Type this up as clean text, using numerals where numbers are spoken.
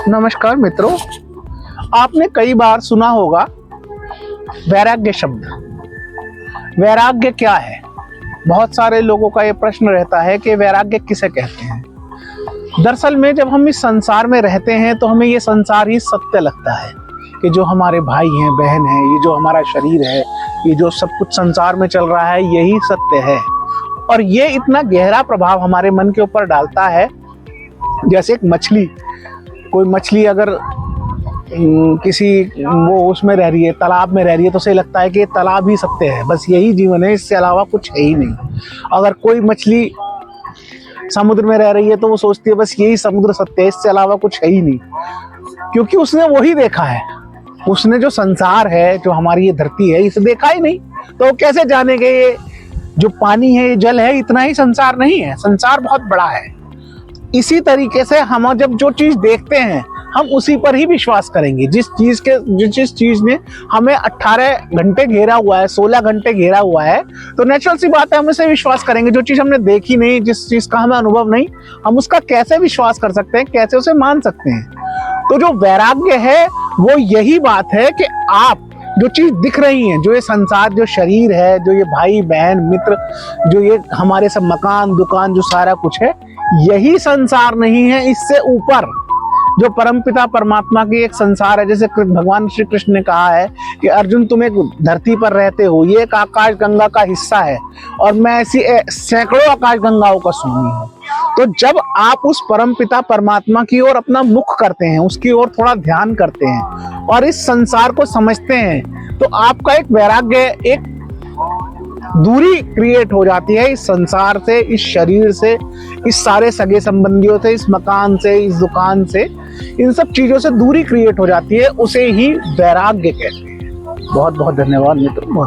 नमस्कार मित्रों, आपने कई बार सुना होगा वैराग्य शब्द। वैराग्य क्या है? बहुत सारे लोगों का ये प्रश्न रहता है कि वैराग्य किसे कहते हैं। दरअसल में जब हम इस संसार में रहते हैं तो हमें ये संसार ही सत्य लगता है कि जो हमारे भाई हैं, बहन हैं, ये जो हमारा शरीर है, ये जो सब कुछ संसार में चल रहा है, यही सत्य है। और ये इतना गहरा प्रभाव हमारे मन के ऊपर डालता है, जैसे एक मछली, कोई मछली अगर वो उसमें रह रही है, तालाब में रह रही है, तो उसे लगता है कि तालाब ही सत्य है, बस यही जीवन है, इससे अलावा कुछ है ही नहीं। अगर कोई मछली समुद्र में रह रही है तो वो सोचती है बस यही समुद्र सत्य है, इससे अलावा कुछ है ही नहीं, क्योंकि उसने वही देखा है। उसने जो संसार है, जो हमारी ये धरती है, इसे देखा ही नहीं, तो वो कैसे जानेंगे ये जो पानी है, ये जल है, इतना ही संसार नहीं है, संसार बहुत बड़ा है। इसी तरीके से हम जब जो चीज देखते हैं हम उसी पर ही विश्वास करेंगे। जिस चीज ने हमें 18 घंटे घेरा हुआ है, 16 घंटे घेरा हुआ है, तो नेचुरल सी बात है हम इसे विश्वास करेंगे। जो चीज हमने देखी नहीं, जिस चीज का हमें अनुभव नहीं, हम उसका कैसे विश्वास कर सकते हैं, कैसे उसे मान सकते हैं? तो जो वैराग्य है वो यही बात है कि आप जो चीज दिख रही है, जो ये संसार, जो शरीर है, जो ये भाई बहन मित्र, जो ये हमारे सब मकान दुकान, जो सारा कुछ है, यही संसार नहीं है। इससे ऊपर जो परमपिता परमात्मा की एक संसार है, जैसे भगवान श्री कृष्ण ने कहा है कि अर्जुन तुम एक धरती पर रहते हो, ये एक आकाश गंगा का हिस्सा है और मैं ऐसी सैकड़ों आकाश गंगाओं का स्वामी हूँ। तो जब आप उस परमपिता परमात्मा की ओर अपना मुख करते हैं, उसकी ओर थोड़ा ध्यान करते हैं और इस संसार को समझते हैं, तो आपका एक वैराग्य, एक दूरी क्रिएट हो जाती है इस संसार से, इस शरीर से, इस सारे सगे संबंधियों से, इस मकान से, इस दुकान से, इन सब चीजों से दूरी क्रिएट हो जाती है। उसे ही वैराग्य कहते हैं। बहुत बहुत धन्यवाद मित्रों।